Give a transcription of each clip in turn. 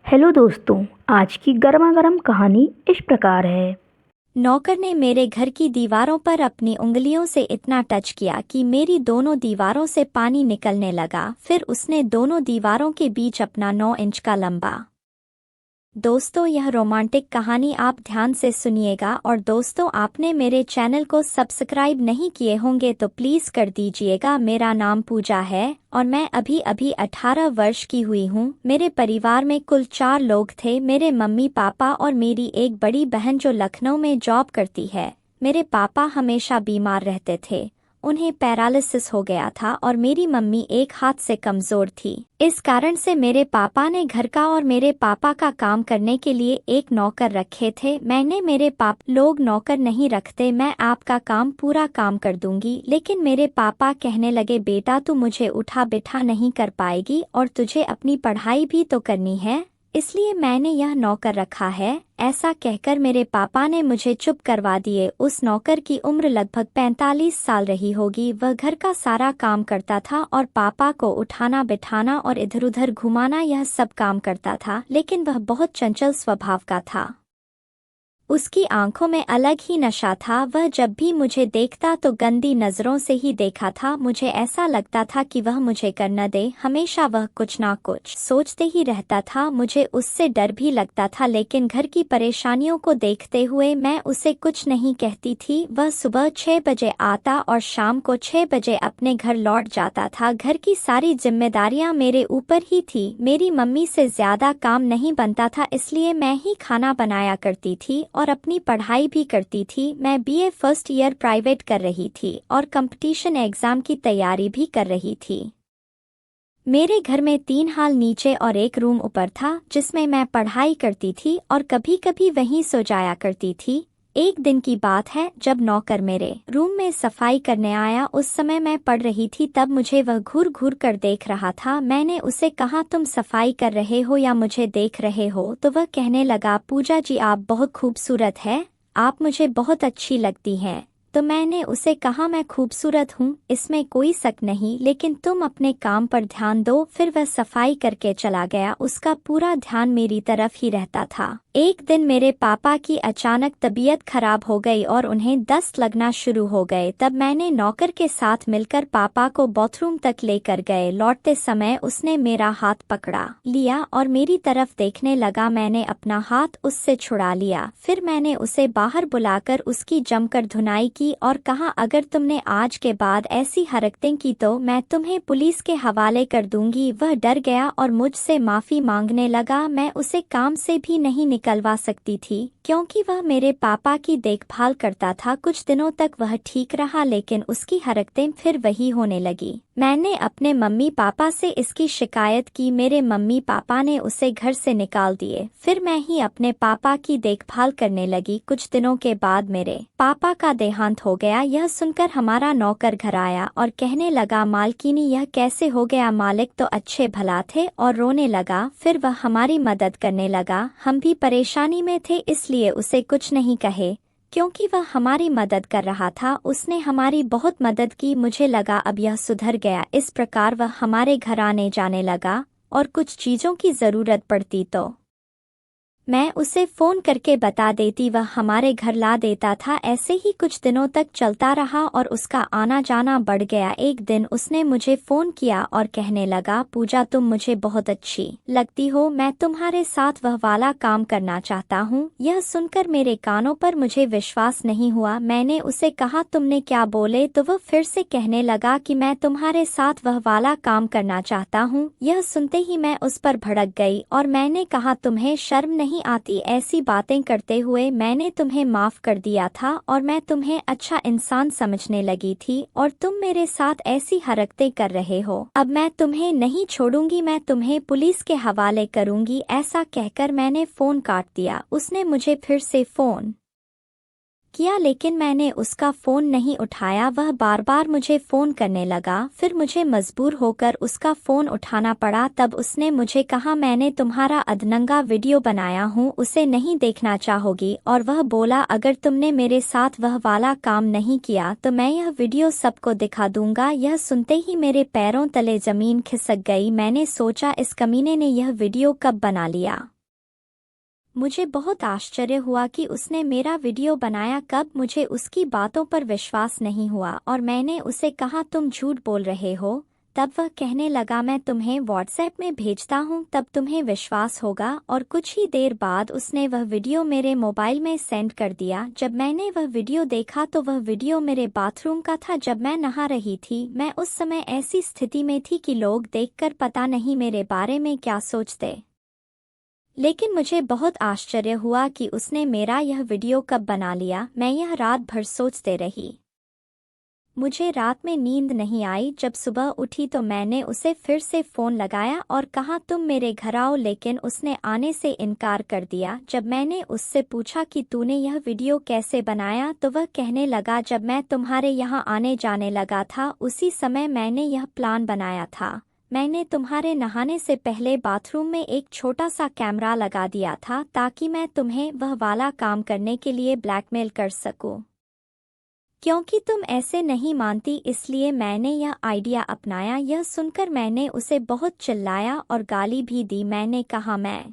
Hello दोस्तों। आज की गर्मा गर्म कहानी इस प्रकार है। नौकर ने मेरे घर की दीवारों पर अपनी उंगलियों से इतना टच किया कि मेरी दोनों दीवारों से पानी निकलने लगा। फिर उसने दोनों दीवारों के बीच अपना 9 इंच का लंबा। दोस्तों, यह रोमांटिक कहानी आप ध्यान से सुनिएगा। और दोस्तों, आपने मेरे चैनल को सब्सक्राइब नहीं किए होंगे तो प्लीज़ कर दीजिएगा। मेरा नाम पूजा है और मैं अभी अभी 18 वर्ष की हुई हूँ। मेरे परिवार में कुल 4 लोग थे, मेरे मम्मी पापा और मेरी एक बड़ी बहन जो लखनऊ में जॉब करती है। मेरे पापा हमेशा बीमार रहते थे, उन्हें पैरालिसिस हो गया था और मेरी मम्मी एक हाथ से कमज़ोर थी। इस कारण से मेरे पापा ने घर का और मेरे पापा का काम करने के लिए एक नौकर रखे थे। मैंने मेरे लोग नौकर नहीं रखते, मैं आपका काम पूरा काम कर दूंगी। लेकिन मेरे पापा कहने लगे, बेटा तू मुझे उठा बैठा नहीं कर पाएगी और तुझे अपनी पढ़ाई भी तो करनी है, इसलिए मैंने यह नौकर रखा है। ऐसा कहकर मेरे पापा ने मुझे चुप करवा दिए। उस नौकर की उम्र लगभग 45 साल रही होगी। वह घर का सारा काम करता था और पापा को उठाना बैठाना और इधर उधर घुमाना यह सब काम करता था। लेकिन वह बहुत चंचल स्वभाव का था। उसकी आंखों में अलग ही नशा था। वह जब भी मुझे देखता तो गंदी नज़रों से ही देखा था। मुझे ऐसा लगता था कि वह मुझे कर न दे। हमेशा वह कुछ ना कुछ सोचते ही रहता था। मुझे उससे डर भी लगता था, लेकिन घर की परेशानियों को देखते हुए मैं उसे कुछ नहीं कहती थी। वह सुबह 6 बजे आता और शाम को 6 बजे अपने घर लौट जाता था। घर की सारी जिम्मेदारियां मेरे ऊपर ही थी। मेरी मम्मी से ज़्यादा काम नहीं बनता था, इसलिए मैं ही खाना बनाया करती थी और अपनी पढ़ाई भी करती थी। मैं बीए फर्स्ट ईयर प्राइवेट कर रही थी और कंपटीशन एग्ज़ाम की तैयारी भी कर रही थी। मेरे घर में 3 हाल नीचे और एक रूम ऊपर था, जिसमें मैं पढ़ाई करती थी और कभी कभी वहीं सो जाया करती थी। एक दिन की बात है, जब नौकर मेरे रूम में सफाई करने आया। उस समय मैं पढ़ रही थी, तब मुझे वह घूर घूर कर देख रहा था। मैंने उसे कहा, तुम सफाई कर रहे हो या मुझे देख रहे हो? तो वह कहने लगा, पूजा जी आप बहुत खूबसूरत है, आप मुझे बहुत अच्छी लगती हैं। तो मैंने उसे कहा, मैं खूबसूरत हूँ, इसमें कोई शक नहीं, लेकिन तुम अपने काम पर ध्यान दो। फिर वह सफाई करके चला गया। उसका पूरा ध्यान मेरी तरफ ही रहता था। एक दिन मेरे पापा की अचानक तबीयत खराब हो गई और उन्हें दस्त लगना शुरू हो गए। तब मैंने नौकर के साथ मिलकर पापा को बाथरूम तक लेकर गए। लौटते समय उसने मेरा हाथ पकड़ा लिया और मेरी तरफ देखने लगा। मैंने अपना हाथ उससे छुड़ा लिया। फिर मैंने उसे बाहर बुलाकर उसकी जमकर धुनाई की और कहा, अगर तुमने आज के बाद ऐसी हरकतें की तो मैं तुम्हें पुलिस के हवाले कर दूंगी। वह डर गया और मुझसे माफी मांगने लगा। मैं उसे काम से भी नहीं निकलवा सकती थी, क्योंकि वह मेरे पापा की देखभाल करता था। कुछ दिनों तक वह ठीक रहा, लेकिन उसकी हरकतें फिर वही होने लगी। मैंने अपने मम्मी पापा से इसकी शिकायत की। मेरे मम्मी पापा ने उसे घर से निकाल दिए। फिर मैं ही अपने पापा की देखभाल करने लगी। कुछ दिनों के बाद मेरे पापा का देहांत हो गया। यह सुनकर हमारा नौकर घर आया और कहने लगा, मालकिनी यह कैसे हो गया? मालिक तो अच्छे भला थे, और रोने लगा। फिर वह हमारी मदद करने लगा। हम भी परेशानी में थे, इसलिए उसे कुछ नहीं कहे, क्योंकि वह हमारी मदद कर रहा था। उसने हमारी बहुत मदद की। मुझे लगा अब यह सुधर गया। इस प्रकार वह हमारे घर आने जाने लगा और कुछ चीज़ों की ज़रूरत पड़ती तो मैं उसे फ़ोन करके बता देती, वह हमारे घर ला देता था। ऐसे ही कुछ दिनों तक चलता रहा और उसका आना जाना बढ़ गया। एक दिन उसने मुझे फ़ोन किया और कहने लगा, पूजा तुम मुझे बहुत अच्छी लगती हो, मैं तुम्हारे साथ वह वाला काम करना चाहता हूँ। यह सुनकर मेरे कानों पर मुझे विश्वास नहीं हुआ। मैंने उसे कहा, तुमने क्या बोले? तो वह फिर से कहने लगा कि मैं तुम्हारे साथ वह वाला काम करना चाहता हूँ। यह सुनते ही मैं उस पर भड़क गई और मैंने कहा, तुम्हें शर्म नहीं आती ऐसी बातें करते हुए? मैंने तुम्हें माफ कर दिया था और मैं तुम्हें अच्छा इंसान समझने लगी थी, और तुम मेरे साथ ऐसी हरकतें कर रहे हो। अब मैं तुम्हें नहीं छोड़ूंगी, मैं तुम्हें पुलिस के हवाले करूंगी। ऐसा कहकर मैंने फोन काट दिया। उसने मुझे फिर से फोन किया, लेकिन मैंने उसका फ़ोन नहीं उठाया। वह बार बार मुझे फ़ोन करने लगा। फिर मुझे मजबूर होकर उसका फ़ोन उठाना पड़ा। तब उसने मुझे कहा, मैंने तुम्हारा अधनंगा वीडियो बनाया हूँ, उसे नहीं देखना चाहोगी? और वह बोला, अगर तुमने मेरे साथ वह वाला काम नहीं किया तो मैं यह वीडियो सबको दिखा दूंगा। यह सुनते ही मेरे पैरों तले ज़मीन खिसक गई। मैंने सोचा, इस कमीने ने यह वीडियो कब बना लिया? मुझे बहुत आश्चर्य हुआ कि उसने मेरा वीडियो बनाया कब। मुझे उसकी बातों पर विश्वास नहीं हुआ और मैंने उसे कहा तुम झूठ बोल रहे हो। तब वह कहने लगा मैं तुम्हें व्हाट्सएप में भेजता हूँ तब तुम्हें विश्वास होगा। और कुछ ही देर बाद उसने वह वीडियो मेरे मोबाइल में सेंड कर दिया। जब मैंने वह वीडियो देखा तो वह वीडियो मेरे बाथरूम का था जब मैं नहा रही थी। मैं उस समय ऐसी स्थिति में थी कि लोग देखकर पता नहीं मेरे बारे में क्या सोचते। लेकिन मुझे बहुत आश्चर्य हुआ कि उसने मेरा यह वीडियो कब बना लिया। मैं यह रात भर सोचते रही। मुझे रात में नींद नहीं आई। जब सुबह उठी तो मैंने उसे फिर से फ़ोन लगाया और कहा तुम मेरे घर आओ, लेकिन उसने आने से इनकार कर दिया। जब मैंने उससे पूछा कि तूने यह वीडियो कैसे बनाया तो वह कहने लगा जब मैं तुम्हारे यहाँ आने जाने लगा था उसी समय मैंने यह प्लान बनाया था। मैंने तुम्हारे नहाने से पहले बाथरूम में एक छोटा सा कैमरा लगा दिया था ताकि मैं तुम्हें वह वाला काम करने के लिए ब्लैकमेल कर सकूं। क्योंकि तुम ऐसे नहीं मानती इसलिए मैंने यह आइडिया अपनाया। यह सुनकर मैंने उसे बहुत चिल्लाया और गाली भी दी। मैंने कहा मैं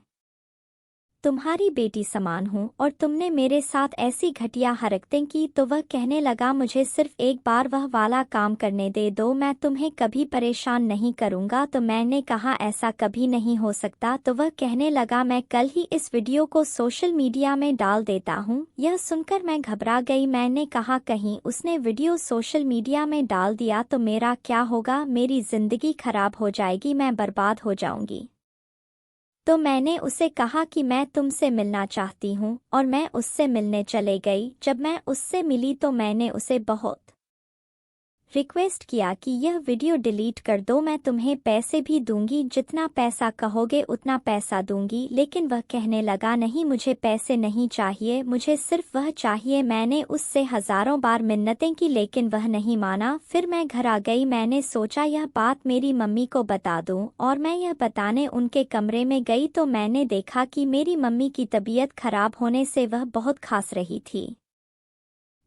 तुम्हारी बेटी समान हूँ और तुमने मेरे साथ ऐसी घटिया हरकतें की। तो वह कहने लगा मुझे सिर्फ एक बार वह वाला काम करने दे दो, मैं तुम्हें कभी परेशान नहीं करूँगा। तो मैंने कहा ऐसा कभी नहीं हो सकता। तो वह कहने लगा मैं कल ही इस वीडियो को सोशल मीडिया में डाल देता हूँ। यह सुनकर मैं घबरा गई। मैंने कहा कहीं उसने वीडियो सोशल मीडिया में डाल दिया तो मेरा क्या होगा? मेरी जिंदगी खराब हो जाएगी, मैं बर्बाद हो जाऊंगी। तो मैंने उसे कहा कि मैं तुमसे मिलना चाहती हूँ और मैं उससे मिलने चले गई। जब मैं उससे मिली तो मैंने उसे बहुत रिक्वेस्ट किया कि यह वीडियो डिलीट कर दो, मैं तुम्हें पैसे भी दूंगी, जितना पैसा कहोगे उतना पैसा दूंगी। लेकिन वह कहने लगा नहीं मुझे पैसे नहीं चाहिए, मुझे सिर्फ वह चाहिए। मैंने उससे हजारों बार मिन्नतें की लेकिन वह नहीं माना। फिर मैं घर आ गई। मैंने सोचा यह बात मेरी मम्मी को बता दूं और मैं यह बताने उनके कमरे में गई तो मैंने देखा कि मेरी मम्मी की तबीयत खराब होने से वह बहुत खांस रही थी।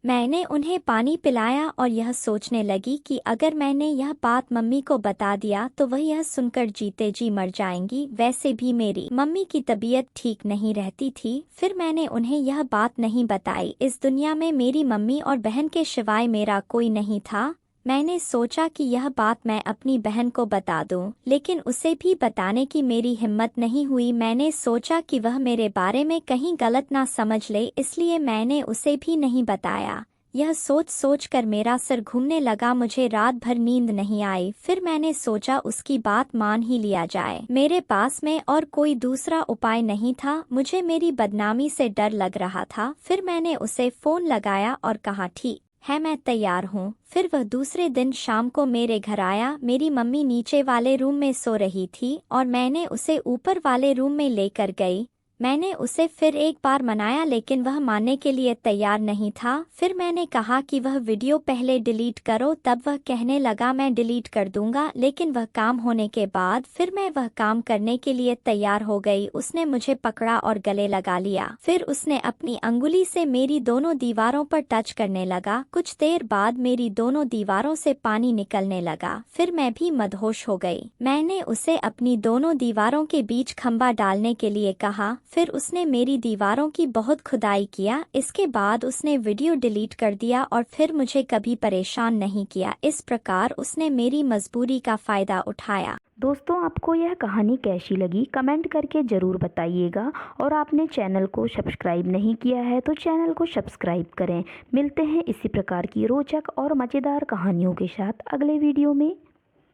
मैंने उन्हें पानी पिलाया और यह सोचने लगी कि अगर मैंने यह बात मम्मी को बता दिया तो वह यह सुनकर जीते जी मर जाएंगी। वैसे भी मेरी मम्मी की तबीयत ठीक नहीं रहती थी। फिर मैंने उन्हें यह बात नहीं बताई। इस दुनिया में मेरी मम्मी और बहन के सिवाय मेरा कोई नहीं था। मैंने सोचा कि यह बात मैं अपनी बहन को बता दूं, लेकिन उसे भी बताने की मेरी हिम्मत नहीं हुई। मैंने सोचा कि वह मेरे बारे में कहीं गलत ना समझ ले, इसलिए मैंने उसे भी नहीं बताया। यह सोच सोच कर मेरा सिर घूमने लगा। मुझे रात भर नींद नहीं आई। फिर मैंने सोचा उसकी बात मान ही लिया जाए। मेरे पास में और कोई दूसरा उपाय नहीं था। मुझे मेरी बदनामी से डर लग रहा था। फिर मैंने उसे फ़ोन लगाया और कहा ठीक है मैं तैयार हूँ। फिर वह दूसरे दिन शाम को मेरे घर आया। मेरी मम्मी नीचे वाले रूम में सो रही थी और मैंने उसे ऊपर वाले रूम में लेकर गई। मैंने उसे फिर एक बार मनाया लेकिन वह मानने के लिए तैयार नहीं था। फिर मैंने कहा कि वह वीडियो पहले डिलीट करो, तब वह कहने लगा मैं डिलीट कर दूंगा। लेकिन वह काम होने के बाद फिर मैं वह काम करने के लिए तैयार हो गई। उसने मुझे पकड़ा और गले लगा लिया। फिर उसने अपनी अंगुली से मेरी दोनों दीवारों पर टच करने लगा। कुछ देर बाद मेरी दोनों दीवारों से पानी निकलने लगा। फिर मैं भी मदहोश हो गई। मैंने उसे अपनी दोनों दीवारों के बीच खंबा डालने के लिए कहा। फिर उसने मेरी दीवारों की बहुत खुदाई किया। इसके बाद उसने वीडियो डिलीट कर दिया और फिर मुझे कभी परेशान नहीं किया। इस प्रकार उसने मेरी मजबूरी का फ़ायदा उठाया। दोस्तों, आपको यह कहानी कैसी लगी कमेंट करके ज़रूर बताइएगा। और आपने चैनल को सब्सक्राइब नहीं किया है तो चैनल को सब्सक्राइब करें। मिलते हैं इसी प्रकार की रोचक और मज़ेदार कहानियों के साथ अगले वीडियो में।